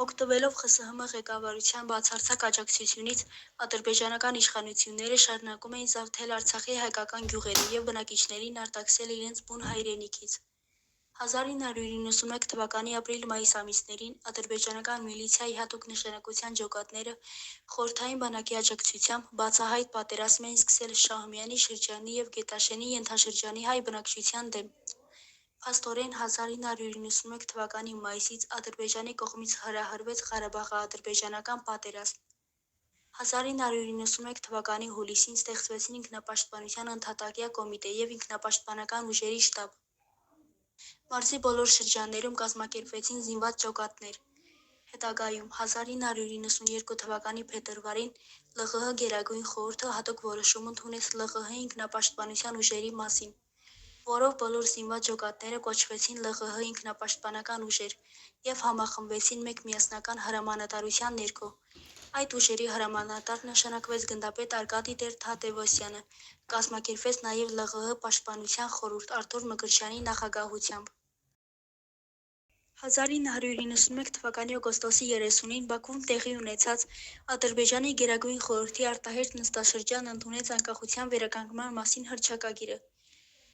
Օգտվելով ԽՍՀՄ ղեկավարության բացարձակ աջակցությունից, ադրբեջանական իշխանությունները շարունակում էին զավթել Արցախի հայկական գյուղերը և բնակիչներին արտաքսել իրենց բուն հայրենիքից։ 1991 թվականի ապրիլ-մայիս ամիսներին ադրբեջանական միլիցիայի հատուկ նշանակության ջոկատները խորհրդային բանակի աջակցությամբ բացահայտ պատերազմ էին սկսել Շահումյանի շրջանի և Գետաշենի ենթաշրջանի հայ բնակչության դեմ։ Փաստորեն 1991 թվականի մայիսից Ադրբեջանի կողմից հրահրվեց Ղարաբաղաադրբեջանական պատերազմ։ 1991 թվականի հուլիսին ստեղծվեցին ինքնապաշտպանության ընդհատակյա կոմիտե և ինքնապաշտպանական ուժերի շտաբ։ Մարզի բոլոր շրջաններում կազմակերպվեցին զինված ջոկատներ։ Հետագայում 1992 թվականի փետրվարին ԼՂՀ Գերագույն խորհուրդը հատուկ որոշում ընդունեց ԼՂՀ ինքնապաշտպանության ուժերի մասին, որով բոլոր զինված ջոկատները կոչվեցին ԼՂՀ ինքնապաշտպանական ուժեր և համախմբվեցին մեկ միասնական հրամանատարության ներքո։ Այդ ուժերի հրամանատար նշանակվեց գնդապետ Արկադի Տեր-Թադևոսյանը, կազմակերպվեց նաև ԼՂՀ Պաշտպանության խորհուրդ Արթուր Մկրտչյանի նախագահությամբ։ 1991 թվականի օգոստոսի 30-ին Բաքվում տեղի ունեցած Ադրբեջանի Գերագույն խորհրդի արտահերթ նստաշրջանը ընդունեց անկախության վերականգնման մասին հռչակագիրը։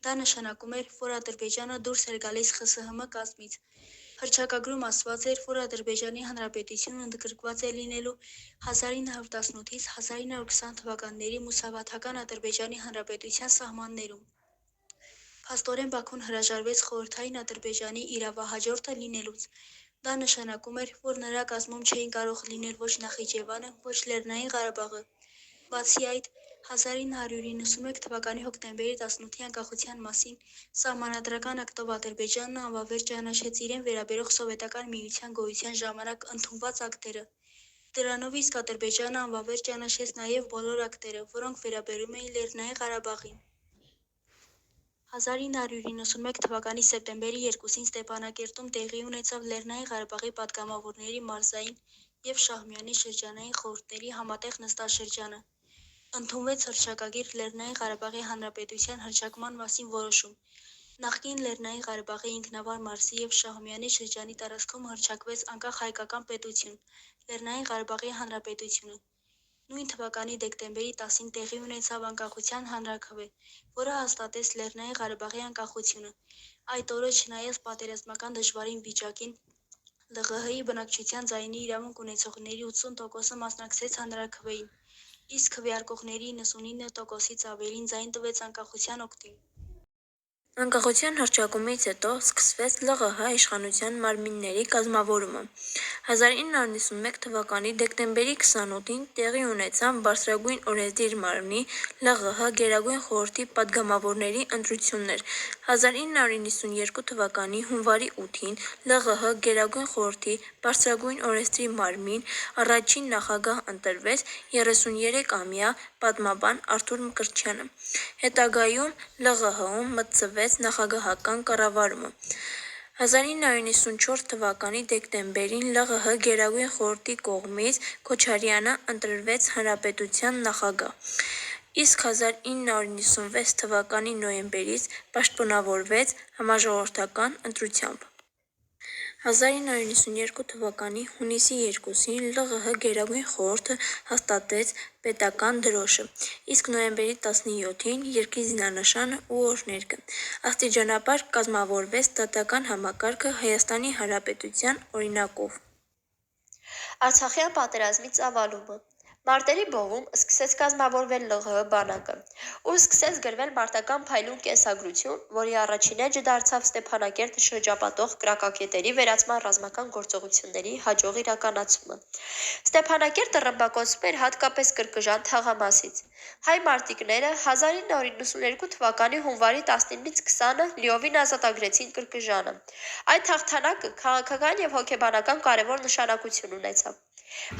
Դա նշանակում էր, որ Ադրբեջանը դուրս էր գալիս ԽՍՀՄ կազմից։ Հռչակագրում ասված էր, որ Ադրբեջանի Հանրապետությունն ընդգրկված է լինելու 1918-ից 1920 թվականների Մուսավաթական Ադրբեջանի Հանրապետության սահմաններում։ Փաստորեն Բաքուն հրաժարվեց խորհրդային Ադրբեջանի իրավահաջորդը լինելուց։ Դա նշանակում էր, որ նրա կազմում չէին կարող լինել ոչ Նախիջևանը, ոչ Լեռնային Ղարաբաղը։ Բացի այդ, 1991 թվականի հոկտեմբերի 18-ի անկախության մասին սահմանադրական ակտով Ադրբեջանն անվավեր ճանաչեց իրեն վերաբերող Սովետական Միության գոյության ժամանակ ընդունված ակտերը։ Դրանով իսկ Ադրբեջանը անվավեր ճանաչեց նաև բոլոր ակտերը, որոնք վերաբերում էին Լեռնային Ղարաբաղին։ 1991 թվականի սեպտեմբերի 2-ին Ստեփանակերտում տեղի ունեցավ Լեռնային Ղարաբաղի պատգամավորների մարզային և Շահումյանի շրջանային խորհուրդների համատեղ նստաշրջանը։ Ընդունվեց հռչակագիր Լեռնային Ղարաբաղի Հանրապետության հռչակման մասին որոշում։ Նախկին Լեռնային Ղարաբաղի ինքնավար մարզի և Շահումյանի շրջանի տարածքում հռչակվեց անկախ հայկական պետություն՝ Լեռնային Ղարաբաղի Հանրապետությունը։ Նույն թվականի դեկտեմբերի 10-ին տեղի ունեցավ անկախության հանրաքվե, որը հաստատեց Լեռնային Ղարաբաղի անկախությունը։ Այդ օրը, չնայած պատերազմական դժվարին վիճակին, ԼՂՀ-ի բնակչության ձայնի իրավունք ունեցողների 80%-ը մասնակցեց հանրաքվեին, իսկ քվեարկողների 99%-ից ավելին ձայն տվեց անկախության օգտին։ Անկախության հռչակումից հետո սկսվեց ԼՂՀ իշխանության մարմինների կազմավորումը։ 1991 թվականի դեկտեմբերի 28-ին տեղի ունեցան Բարձրագույն օրենսդիր մարմնի ԼՂՀ Գերագույն խորհրդի պատգամավորների ընտրություններ։ 1992 թվականի հունվարի 8-ին ԼՂՀ Գերագույն խորհրդի Բարձրագույն օրենսդիր մարմին առաջին նախագահ ընտրվեց 33-ամյա պատմաբան Արթուր Մկրտչյանը։ Հետագայում ԼՂՀ-ում մտցվեց նախագահական կառավարումը։ 1994 թվականի դեկտեմբերին ԼՂՀ Գերագույն խորհրդի կողմից Քոչարյանը ընտրվեց հանրապետության նախագահ, իսկ 1996 թվականի նոյեմբերից պաշտոնավորվեց համաժողովրդական ընտրությամբ։ 1992 թվականի հունիսի 2-ին ԼՂՀ Գերագույն խորհուրդը հաստատեց պետական դրոշը, իսկ նոյեմբերի 17-ին երկրի զինանշանը ու օրհներգը։ Աստիճանաբար կազմավորվեց դատական համակարգը Հայաստանի Հանրապետության օրինակով։ Արցախյան պատերազմի ծավալումը։ Մարտերի բովում սկսեց կազմավորվել ԼՂՀ բանակը, ուր սկսեց գրվել մարտական փայլուն կենսագրություն, որի առաջին էջը դարձավ Ստեփանակերտը շրջապատող կրակակետերի վերացման ռազմական գործողությունների հաջող իրականացումը։ Ստեփանակերտը ռմբակոծվում էր հատկապես Կրկժան թաղամասից։ Հայ մարտիկները 1992 թվականի հունվարի 19-ից 20-ը լիովին ազատագրեցին Կրկժանը։ Այդ հաղթանակը քաղաքական և հոգեբանական կարևոր նշանակություն ունեցավ։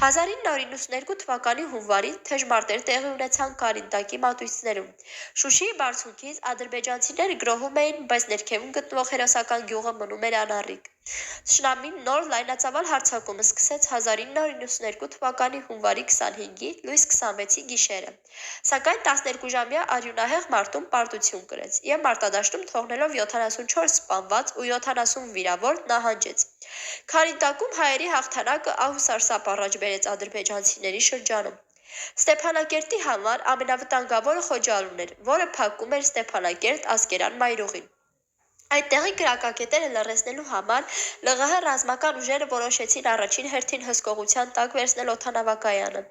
1992 թվականի հունվարին թեժ մարտեր տեղի ունեցան Կարինտակի մատույցներում։ Շուշիի բարձունքից ադրբեջանցիները գրոհում էին, բայց ներքևում գտնվող հերոսական գյուղը մնում էր անառիկ։ Թշնամին նոր լայնածավալ հարձակումը սկսեց 1992 թվականի հունվարի 25-ի լույս 26-ի գիշերը, սակայն 12-ժամյա արյունահեղ մարտում պարտություն կրեց և մարտադաշտում թողնելով 74 սպանված ու 70 վիրավոր նահանջեց։ Քարինտակում հայերի հաղթանակը ահ ու սարսափ առաջ բերեց ադրբեջանցիների շրջանում։ Ստեփանակերտի համար ամենավտանգավորը Խոջալուն էր, որը փակում էր Ստեփանակերտ-Ասկերան մայրուղին։ Այդտեղի կրակակետերը լռեցնելու համար ԼՂՀ ռազմական ուժերը որոշեցին առաջին հերթին հսկողության տակ վերցնել օդանավակայանը։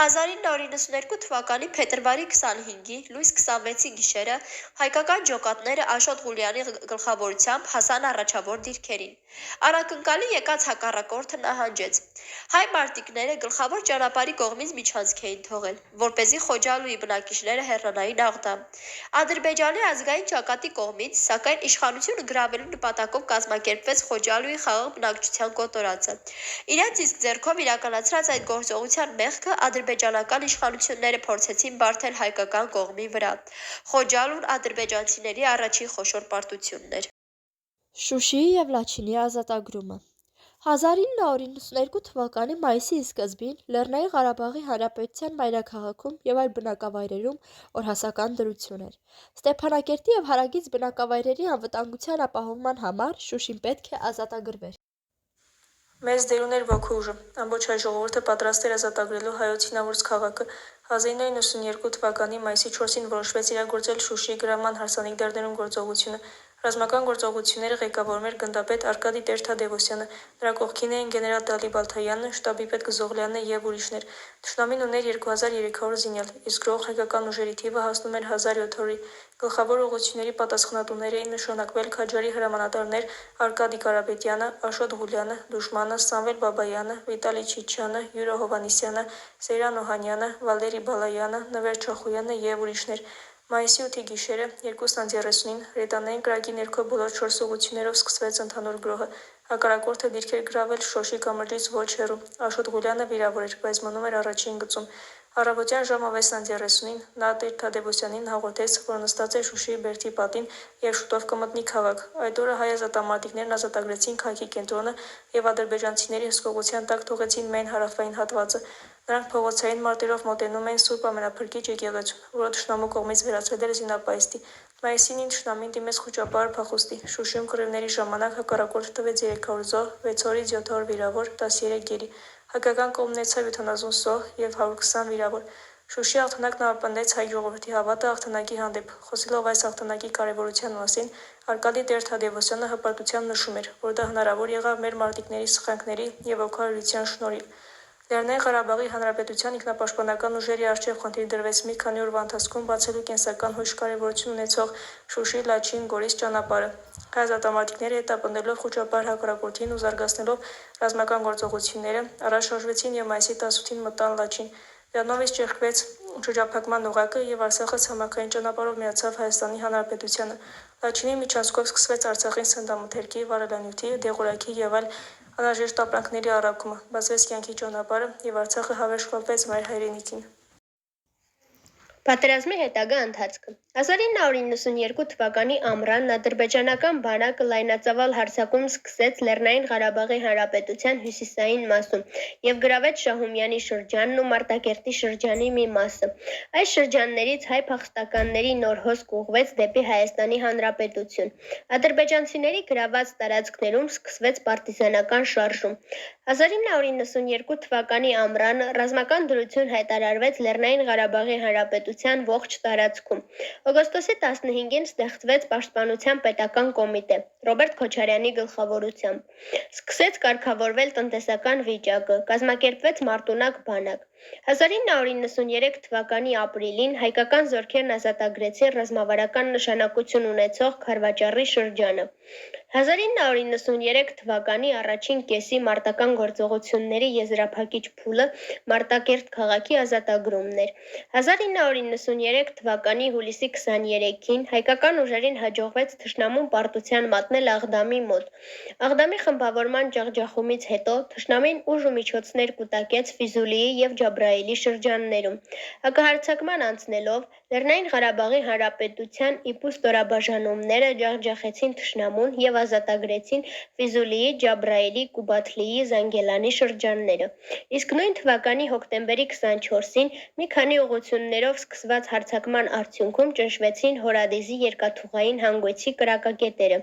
1992 թվականի փետրվարի 25-ի լույս 26-ի գիշերը հայկական ջոկատները Աշոտ Ղուլյանի գլխավորությամբ հասան առաջավոր դիրքերին։ Անակնկալի եկած հակառակորդը նահանջեց։ Հայ մարտիկները գլխավոր ճանապարհի կողմից միջանցք էին թողել, որպեսզի Խոջալուի բնակիչները հեռանային Աղդամ։ Ադրբեջանի ազգային ճակատի կողմից, սակայն իշխանությունը գրավելու նպատակով կազմակերպվեց Խոջալուի խաղաղ բնակչության կոտորածը։ Իրենց իսկ ձեռքով իրականացրած այդ գործողության մեղքը ադրբեջանական իշխանությունները փորձեցին բարթել հայկական կողմի վրա։ Խոջալուն ադրբեջանցիների առաջին խոշոր պարտությունն էր։ Շուշիի և Լաչինի ազատագրումը 1992 թվականի մայիսի սկզբին Լեռնային Ղարաբաղի Հանրապետության մայրաքաղաքում և այլ բնակավայրերում օրհասական դրություն էր։ Ստեփանակերտի և հարակից բնակավայրերի անվտանգության ապահովման համար Շուշին պետք է ազատագրվեր։ Մեծ դեր ուներ Բաքու ուժը։ Ամբողջ հայ ժողովուրդը պատրաստ էր ազատագրելու հայոց հինավուրց քաղաքը։ 1992 թվականի մայիսի 4-ին որոշվեց իրագործել Շուշիի գրավման հարսանիք դարներում գործողությունը։ Ռազմական գործողությունները ղեկավարում էր գնդապետ Արկադի Տեր-Թադևոսյանը, նրա կողքին էին գեներալ Դալի Բալթայանը, շտաբի պետ Գզողլյանը և ուրիշներ։ Թշնամին ուներ 2300 զինյալ, իսկ գրող հայկական ուժերի թիվը հասնում էր 1700-ի։ Գլխավոր ուղղությունների պատասխանատուներ էին նշանակվել Քաջարի հրամանատարներ Արկադի Կարապետյանը, Աշոտ Ղուլյանը, Դուշմանը, Սամվել Բաբայանը, Վիտալի Չիչյանը, Յուրա Հովհաննիսյանը, Սեյրան Օհանյանը, Վալերի Բալայանը, Նվեր Չախոյանը և ուրիշներ։ Մայիսի 8-ի գիշերը 2:30-ին հրետանային կրակի ներքո բոլոր 4 ուղղություններով սկսվեց ընդհանուր գրոհը։ Հակառակորդը դիրք էր գրավել Շոշի կամրջից ոչ հեռու։ Աշոտ Ղուլյանը վիրավոր էր, բայց մնում էր առաջին գծում։ Առավոտյան ժամը 6:30-ին նա Տեր-Թադևոսյանին հաղորդեց, որ նստած է Շուշիի բերդի պատին և շուտով կմտնի քաղաք։ Այդ օրը հայ ազատամարտիկներն ազատագրեցին քաղաքի կենտրոնը և ադրբեջանցիների հսկողության տակ թողեցին միայն հարավային հատվածը։ Նրանք փողոցային մարտերով մոտենում էին Սուրբ Ամենափրկիչ եկեղեցուն, որը թշնամու կողմից վերածվել էր զինապայթի։ Մայիսի 9-ին թշնամին դիմեց խուճապարար փախուստի։ Շուշիում կռիվների ժամանակ հակառակորդը տվեց 300 զոհ, 6 օրից 700 վիրավոր, 13 գերի։ Հայկական կողմն ունեցավ 70 զոհ և 120 վիրավոր։ Շուշի հաղթանակն ամրապնդեց հայ ժողովրդի հավատը հաղթանակի հանդեպ։ Խոսելով այս հաղթանակի կարևորության մասին, Արկադի Տեր-Թադևոսյանը հպարտությամբ նշում էր, որ դա հնարավոր եղավ մեր մարտիկների սխրանքների և ոգևորության շնորհիվ։ Լեռնային Ղարաբաղի Հանրապետության ինքնապաշտպանական ուժերի առջև խնդիր դրվեց մի քանի օրվա ընթացքում բացելու կենսական հույժ կարևորություն ունեցող Շուշի, Լաչին, Գորիս ճանապարհը։ Հայ ազատամարտիկները հետապնդելով խուճապարար հակառակորդին ու զարգացնելով ռազմական գործողությունները, առաջ շարժվեցին և մայիսի 18-ին մտան Լաչին։ Դրանով իսկ ճեղքվեց շրջափակման օղակը և Արցախը ցամաքային ճանապարհով միացավ Հայաստանի Հանրապետությանը։ Լաչինի միջանցքով սկսվեց Արցախին սննդամթերքի, վարելանյութի, դեղորայքի և այլ անհրաժեշտ ապրանքների առաքումը, բացվեց կյանքի ճանապարհը և Արցախը հավերժ կապվեց մայր հայրենիքին։ Պատերազմի հետագա ընթացքը 1992 թվականի ամռանն ադրբեջանական բանակը լայնածավալ հարձակում սկսեց Լեռնային Ղարաբաղի Հանրապետության հյուսիսային մասում և գրավեց Շահումյանի շրջանն ու Մարտակերտի շրջանի մի մասը։ Այս շրջաններից հայ փախստականների նոր հոսք ուղղվեց դեպի Հայաստանի Հանրապետություն։ Ադրբեջանցիների գրաված տարածքներում սկսվեց պարտիզանական շարժում։ 1992 թվականի ամռանը ռազմական դրություն հայտարարվեց Լեռնային Ղարաբաղի Հանրապետության ողջ տարածքում։ Օգոստոսի 15-ին ստեղծվեց Պաշտպանության պետական կոմիտե Ռոբերտ Քոչարյանի գլխավորությամբ։ Սկսեց կարգավորվել տնտեսական վիճակը, կազմակերպվեց մարտունակ բանակ։ 1993 թվականի ապրիլին հայկական զորքերն ազատագրեցին ռազմավարական նշանակություն ունեցող Քարվաճառի շրջանը։ 1993 թվականի առաջին կեսի մարտական գործողությունների եզրափակիչ փուլը Մարտակերտ քաղաքի ազատագրումն էր։ 1993 թվականի հուլիսի 23-ին հայկական ուժերին հաջողվեց թշնամուն պարտության մատնել Աղդամի մոտ։ Աղդամի խմբավորման ջախջախումից հետո թշնամին ուժ ու միջոցներ կուտակեց Ֆիզուլիի և Ջաբրայիլի շրջաններում։ Հակահարձակման անցնելով Լեռնային Ղարաբաղի Հանրապետության իբու ստորաբաժանումները ջախջախեցին թշնամուն և ազատագրեցին Ֆիզուլիի, Ջաբրայելի, Կուբաթլիի, Զանգելանի շրջանները։ Իսկ նույն թվականի հոկտեմբերի 24-ին մի քանի ուղղություններով սկսված հարձակման արդյունքում ճնշվեցին Հորադիզի երկաթուղային հանգույցի կրակակետերը։